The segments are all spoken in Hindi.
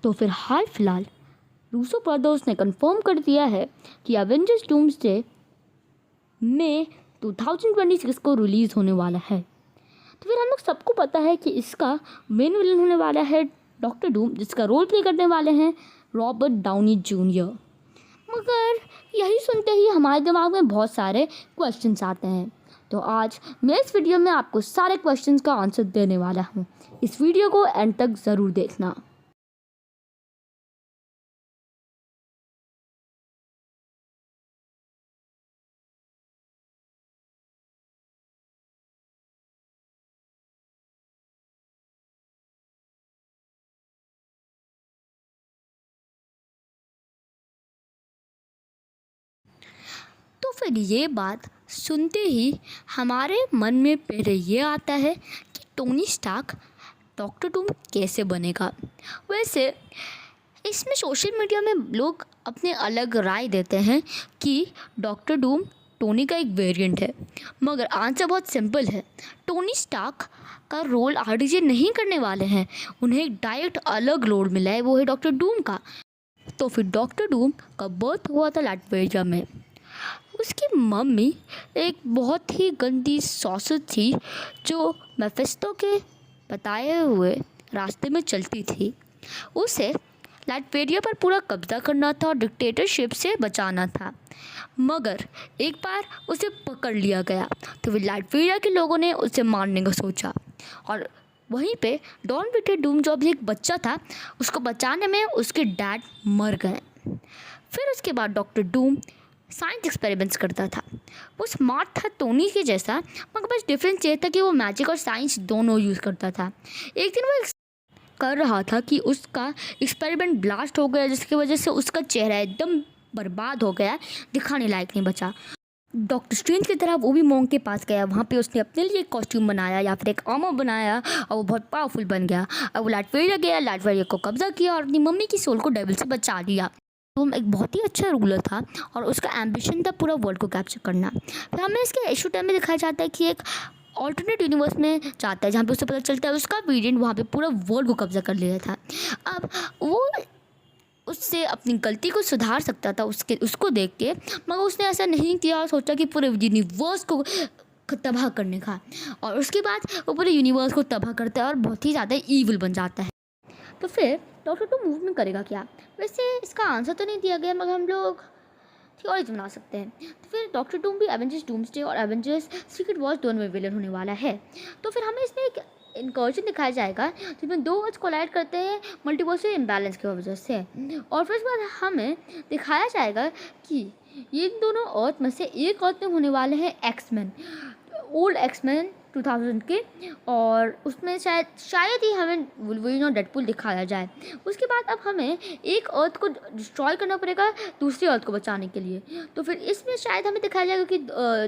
तो फिर हाल फिलहाल रूसो ब्रदर्स ने कंफर्म कर दिया है कि एवेंजर्स डूम्सडे मई 2026 को रिलीज़ होने वाला है। तो फिर हम लोग सबको पता है कि इसका मेन विलन होने वाला है डॉक्टर डूम, जिसका रोल प्ले करने वाले हैं रॉबर्ट डाउनी जूनियर। मगर यही सुनते ही हमारे दिमाग में बहुत सारे क्वेश्चंस आते हैं। तो आज मैं इस वीडियो में आपको सारे क्वेश्चंस का आंसर देने वाला हूँ। इस वीडियो को एंड तक ज़रूर देखना। तो फिर ये बात सुनते ही हमारे मन में पहले ये आता है कि टोनी स्टार्क डॉक्टर डूम कैसे बनेगा। वैसे इसमें सोशल मीडिया में लोग अपने अलग राय देते हैं कि डॉक्टर डूम टोनी का एक वेरिएंट है, मगर आंसर बहुत सिंपल है। टोनी स्टार्क का रोल आरडीजे नहीं करने वाले हैं, उन्हें एक डायरेक्ट अलग रोल मिला है, वो है डॉक्टर डूम का। तो फिर डॉक्टर डूम का बर्थ हुआ था लाटवेरिया में। उसकी मम्मी एक बहुत ही गंदी सॉसेज थी जो मेफिस्टो के बताए हुए रास्ते में चलती थी। उसे लाटवेरिया पर पूरा कब्जा करना था और डिक्टेटरशिप से बचाना था, मगर एक बार उसे पकड़ लिया गया। तो फिर लाटवेरिया के लोगों ने उसे मारने का सोचा और वहीं पे डॉन विटे डूम जो अभी एक बच्चा था, उसको बचाने में उसके डैड मर गए। फिर उसके बाद डॉक्टर डूम साइंस एक्सपेरिमेंट्स करता था। वो स्मार्ट था टोनी के जैसा, मगर बस डिफरेंस ये था कि वो मैजिक और साइंस दोनों यूज़ करता था। एक दिन वो कर रहा था कि उसका एक्सपेरिमेंट ब्लास्ट हो गया, जिसकी वजह से उसका चेहरा एकदम बर्बाद हो गया, दिखाने लायक नहीं बचा। डॉक्टर स्ट्रेंज की तरह वो भी मॉन्क के पास गया। वहाँ पे उसने अपने लिए एक कॉस्ट्यूम बनाया या फिर एक आर्मर बनाया और वो बहुत पावरफुल बन गया। अब वो लाटवेरिया गया, लाटवेरिया को कब्जा किया और अपनी मम्मी की सोल को डेविल से बचा लिया। तो एक बहुत ही अच्छा रूलर था और उसका एम्बिशन था पूरा वर्ल्ड को कैप्चर करना। फिर हमें इसके इशू टाइम में दिखाया जाता है कि एक ऑल्टरनेट यूनिवर्स में जाता है, जहाँ पे उसे पता चलता है उसका वेरिएंट वहाँ पे पूरा वर्ल्ड को कब्जा कर लिया था। अब वो उससे अपनी गलती को सुधार सकता था उसको देख के, मगर उसने ऐसा नहीं किया और सोचा कि पूरे यूनिवर्स को तबाह करने का। और उसके बाद वो पूरे यूनिवर्स को तबाह करता है और बहुत ही ज़्यादा ईविल बन जाता है। तो फिर डॉक्टर डूम मूव में करेगा क्या? वैसे इसका आंसर तो नहीं दिया गया, मगर हम लोग थ्योरी बना सकते हैं। तो फिर डॉक्टर डूम भी एवेंजर्स डूम्सडे और एवेंजर्स सीक्रेट वॉर्स दोनों में विलन होने वाला है। तो फिर हमें इसमें एक इनकर्जन दिखाया जाएगा जिसमें दो वर्ल्ड्स कोलाइड करते हैं मल्टीवर्सल इम्बैलेंस की वजह से। और फिर उसके बाद हमें दिखाया जाएगा कि ये दोनों अर्थ में से एक अर्थ में होने वाले हैं एक्समैन, ओल्ड एक्समैन 2000 के, और उसमें शायद ही हमें वुल्वरीन और डेडपूल दिखाया जाए। उसके बाद अब हमें एक अर्थ को डिस्ट्रॉय करना पड़ेगा दूसरी अर्थ को बचाने के लिए। तो फिर इसमें शायद हमें दिखाया जाएगा कि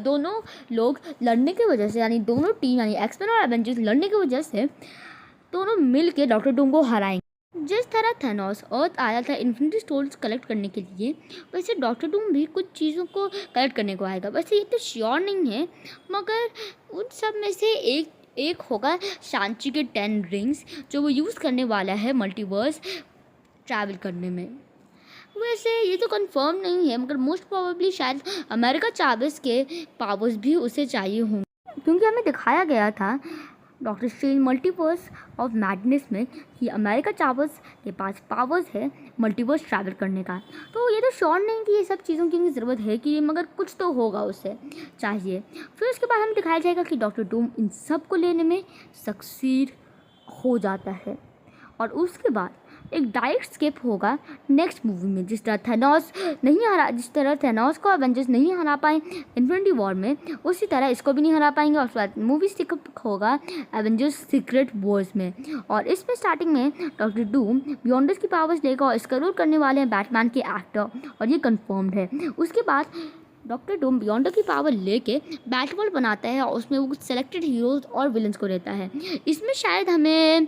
दोनों लोग लड़ने की वजह से, यानी दोनों टीम यानी एक्समैन और एवेंजर्स लड़ने की वजह से दोनों मिल के डॉक्टर डूम को हराएंगे। जिस तरह थैनोस अर्थ आया था इन्फिनिटी स्टोन्स कलेक्ट करने के लिए, वैसे डॉक्टर डूम भी कुछ चीज़ों को कलेक्ट करने को आएगा। वैसे ये तो श्योर नहीं है, मगर उन सब में से एक होगा शांची के 10 रिंग्स, जो वो यूज़ करने वाला है मल्टीवर्स ट्रैवल करने में। वैसे ये तो कंफर्म नहीं है, मगर मोस्ट प्रोबेबली शायद अमेरिका चावेस के पावर्स भी उसे चाहिए होंगे, क्योंकि हमें दिखाया गया था doctor strange multiverse of madness में कि अमेरिका चावेस के पास पावर्स है मल्टीवर्स ट्रैवल करने का। तो ये तो श्योर नहीं कि ये सब चीज़ों की ज़रूरत है कि, मगर कुछ तो होगा उसे चाहिए। फिर उसके बाद हमें दिखाया जाएगा कि डॉक्टर डूम इन सब को लेने में सक्सीड हो जाता है और उसके बाद एक डायरेक्ट स्किप होगा नेक्स्ट मूवी में। जिस तरह थैनोस को एवेंजर्स नहीं हरा पाए इन्फिनिटी वॉर में, उसी तरह इसको भी नहीं हरा पाएंगे। और उसके बाद मूवी स्किप होगा एवेंजर्स सीक्रेट वॉर्स में, और इसमें स्टार्टिंग में डॉक्टर डूम बियॉन्डर्स की पावर्स लेगा और इसका रोल करने वाले हैं बैटमैन के एक्टर, और ये कन्फर्म्ड है। उसके बाद डॉक्टर डूम बियॉन्डर की पावर लेके बैटवर्ल्ड बनाता है और उसमें वो कुछ सेलेक्टेड हीरोज़ और विलन्स को रहता है। इसमें शायद हमें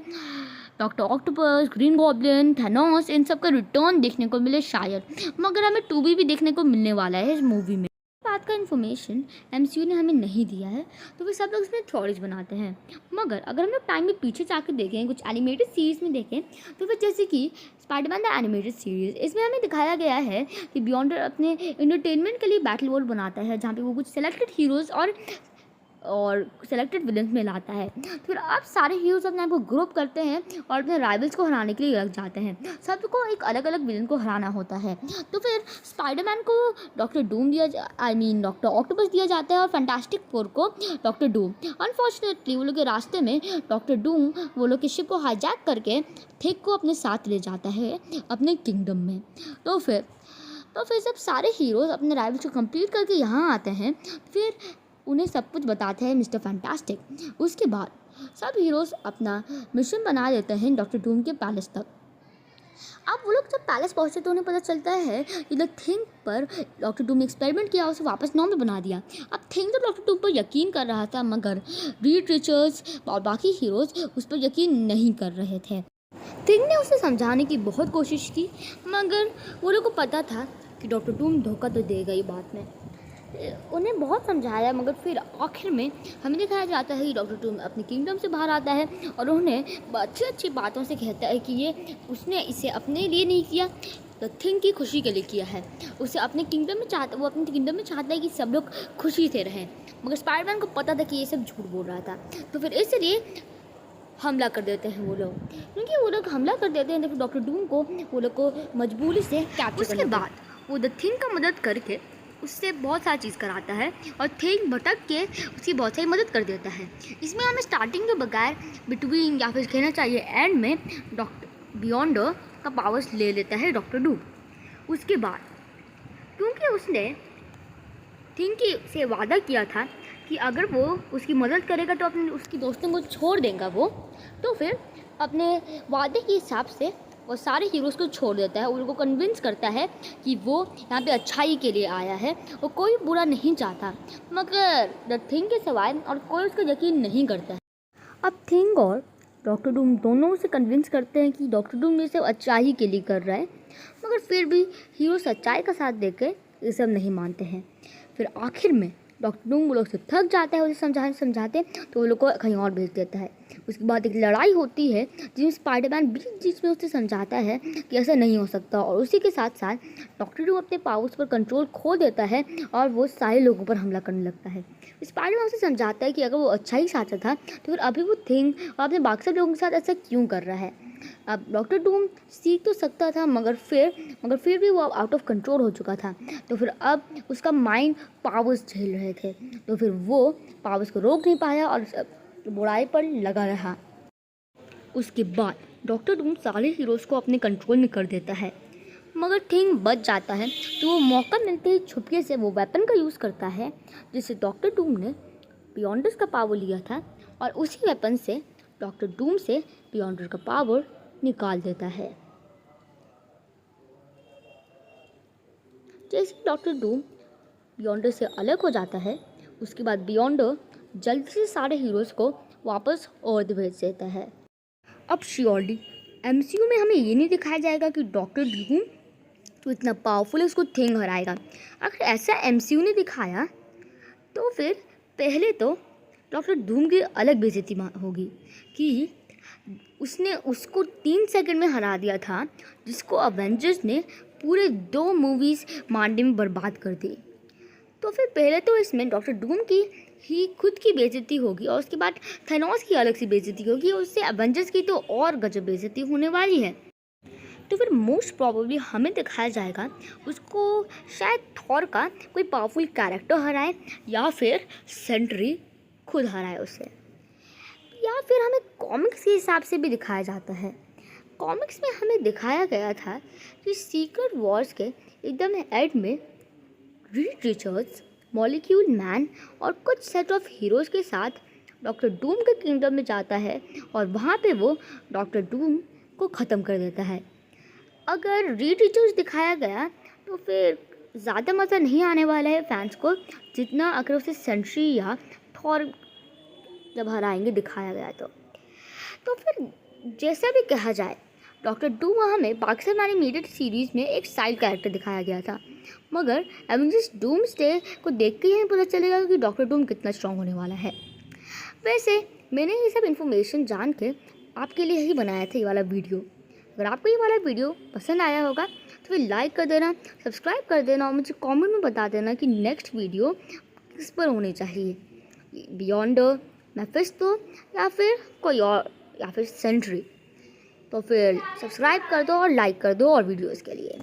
doctor octopus, green goblin, Thanos इन सब का रिटर्न देखने को मिले शायद, मगर हमें 2B भी देखने को मिलने वाला है इस मूवी में। बात का इन्फॉर्मेशन एमसीयू ने हमें नहीं दिया है, तो फिर सब लोग इसमें थ्योरीज बनाते हैं। मगर अगर हम लोग टाइम में पीछे जाकर देखें, कुछ एनिमेटेड सीरीज़ में देखें, तो फिर जैसे कि स्पाइडरमैन द एनिमेटेड सीरीज़, इसमें हमें दिखाया गया है कि बियॉन्डर अपने इंटरटेनमेंट के लिए बैटल वर्ल्ड बनाता है, जहाँ पे वो कुछ सेलेक्टेड हीरोज़ और सेलेक्टेड विलन्स में लाता है। फिर अब सारे हीरोज अपने आप को ग्रुप करते हैं और अपने राइवल्स को हराने के लिए लग जाते हैं। सबको एक अलग अलग विलन को हराना होता है। तो फिर स्पाइडरमैन को डॉक्टर डूम डॉक्टर ऑक्टोपस दिया जाता है और फैंटास्टिक फोर को डॉक्टर डूम। अनफॉर्चुनेटली वो लोग के रास्ते में डॉक्टर डूम वो लोग की शिप को हाईजैक करके थिक को अपने साथ ले जाता है अपने किंगडम में। तो फिर जब सारे हीरोज अपने राइवल्स को कंप्लीट करके यहाँ आते हैं, फिर उन्हें सब कुछ बताते हैं मिस्टर फैंटास्टिक। उसके बाद सब हीरोज़ अपना मिशन बना देते हैं डॉक्टर डूम के पैलेस तक। अब वो लोग जब पैलेस पहुंचते तो उन्हें पता चलता है कि द थिंग पर डॉक्टर डूम ने एक्सपेरिमेंट किया, उसे वापस नॉर्मल बना दिया। अब थिंग तो डॉक्टर डूम पर यकीन कर रहा था, मगर रीड रिचर्ड्स और बाकी हीरोज़ उस पर यकीन नहीं कर रहे थे। थिंग ने उसे समझाने की बहुत कोशिश की, मगर वो लोग को पता था कि डॉक्टर डूम धोखा तो देगा ही बात में। उन्हें बहुत समझाया, मगर फिर आखिर में हमें दिखाया जाता है कि डॉक्टर डूम अपने किंगडम से बाहर आता है और उन्हें अच्छी अच्छी बातों से कहता है कि ये उसने इसे अपने लिए नहीं किया, तो थिंग की खुशी के लिए किया है। उसे अपने किंगडम में वो अपने किंगडम में चाहता है कि सब लोग खुशी से रहें, मगर स्पाइडरमैन को पता था कि ये सब झूठ बोल रहा था। तो फिर इसलिए हमला कर देते हैं वो लोग, क्योंकि वो लोग हमला कर देते हैं तो डॉक्टर डूम को वो लोग को मजबूरी से कैप्चर। उसके बाद वो द थिंग का मदद करके उससे बहुत सारी चीज़ कराता है और थिंग भटक के उसकी बहुत सारी मदद कर देता है। इसमें हमें स्टार्टिंग के बगैर बिटवीन या फिर कहना चाहिए एंड में डॉक्टर बियॉन्डर का पावर्स ले लेता है डॉक्टर डूम। उसके बाद क्योंकि उसने थिंग की से वादा किया था कि अगर वो उसकी मदद करेगा तो अपने उसकी दोस्तों को छोड़ देगा वो, तो फिर अपने वादे के हिसाब से वो सारे हीरोज़ को छोड़ देता है। उनको कन्विंस करता है कि वो यहाँ पे अच्छाई के लिए आया है, वो कोई बुरा नहीं चाहता, मगर द थिंग के सिवाय और कोई उसका यकीन नहीं करता है। अब थिंग और डॉक्टर डूम दोनों से कन्विंस करते हैं कि डॉक्टर डूम ये सब अच्छाई के लिए कर रहा है, मगर फिर भी हीरो सच्चाई का साथ देकर ये सब नहीं मानते हैं। फिर आखिर में डॉक्टर डूम वो लोग से थक जाता है, उसे समझाते तो वो लोग को कहीं और भेज देता है। उसके बाद एक लड़ाई होती है जिसमें स्पाइडरमैन बीच में उसे समझाता है कि ऐसा नहीं हो सकता, और उसी के साथ साथ डॉक्टर डूम अपने पावर्स पर कंट्रोल खो देता है और वो सारे लोगों पर हमला करने लगता है। स्पाइडरमैन उसे समझाता है कि अगर वो अच्छा ही चाहता था तो फिर अभी वो थिंग और अपने बाकी सब लोगों के साथ ऐसा क्यों कर रहा है। अब डॉक्टर डूम सीख तो सकता था, मगर फिर भी वो आउट ऑफ कंट्रोल हो चुका था। तो फिर अब उसका माइंड पावर्स झेल रहे थे, तो फिर वो पावर्स को रोक नहीं पाया और बुराई पर लगा रहा। उसके बाद डॉक्टर डूम सारे हीरोज़ को अपने कंट्रोल में कर देता है, मगर थिंग बच जाता है। तो वो मौका मिलते ही छुपके से वो वेपन का यूज़ करता है जिससे डॉक्टर डूम ने बियॉन्डर्स का पावर लिया था, और उसी वेपन से डॉक्टर डूम से बियॉन्डर का पावर निकाल देता है। जैसे डॉक्टर डूम बियॉन्डर से अलग हो जाता है, उसके बाद बियॉन्डर जल्दी से सारे हीरोज़ को वापस अर्थ भेज देता है। अब श्योरली एमसीयू में हमें ये नहीं दिखाया जाएगा कि डॉक्टर डूम तो इतना पावरफुल है उसको थिंग हराएगा। अगर ऐसा एमसीयू ने दिखाया तो फिर पहले तो डॉक्टर डूम की अलग बेइज्जती होगी कि उसने उसको 3 सेकंड में हरा दिया था, जिसको अवेंजर्स ने पूरे 2 मूवीज़ मारने में बर्बाद कर दी। तो फिर पहले तो इसमें डॉक्टर डूम की ही खुद की बेइज्जती होगी, और उसके बाद थैनोस की अलग सी बेइज्जती होगी, और उससे अवेंजर्स की तो और गजब बेइज्जती होने वाली है। तो फिर मोस्ट प्रॉबेबली हमें दिखाया जाएगा उसको शायद थॉर का कोई पावरफुल कैरेक्टर हराए, या फिर सेंट्री खुद हराए उसे, या फिर हमें कॉमिक्स के हिसाब से भी दिखाया जाता है। कॉमिक्स में हमें दिखाया गया था कि सीक्रेट वॉर्स के एकदम एंड में रीड रिचर्ड्स, मॉलिक्यूल मैन और कुछ सेट ऑफ हीरोज़ के साथ डॉक्टर डूम के किंगडम में जाता है, और वहाँ पे वो डॉक्टर डूम को ख़त्म कर देता है। अगर रीड रिचर्ड्स दिखाया गया तो फिर ज़्यादा मज़ा नहीं आने वाला है फैंस को, जितना अगर उसे सेंट्री या थॉर जब हराएंगे दिखाया गया तो फिर जैसा भी कहा जाए डॉक्टर डूम हमें पाकिस्तान एनिमेटेड सीरीज़ में एक साइड कैरेक्टर दिखाया गया था, मगर एवेंजर्स डूम्सडे को देख के ही पता चलेगा कि डॉक्टर डूम कितना स्ट्रांग होने वाला है। वैसे मैंने ये सब इन्फॉर्मेशन जान के आपके लिए ही बनाया था ये वाला वीडियो। अगर आपको ये वाला वीडियो पसंद आया होगा तो फिर लाइक कर देना, सब्सक्राइब कर देना और मुझे कमेंट में बता देना कि नेक्स्ट वीडियो किस पर होनी चाहिए, बियॉन्ड मेफिस्टो या फिर कोई और, या फिर सेंट्री। तो फिर सब्सक्राइब कर दो और लाइक कर दो और वीडियोज़ के लिए।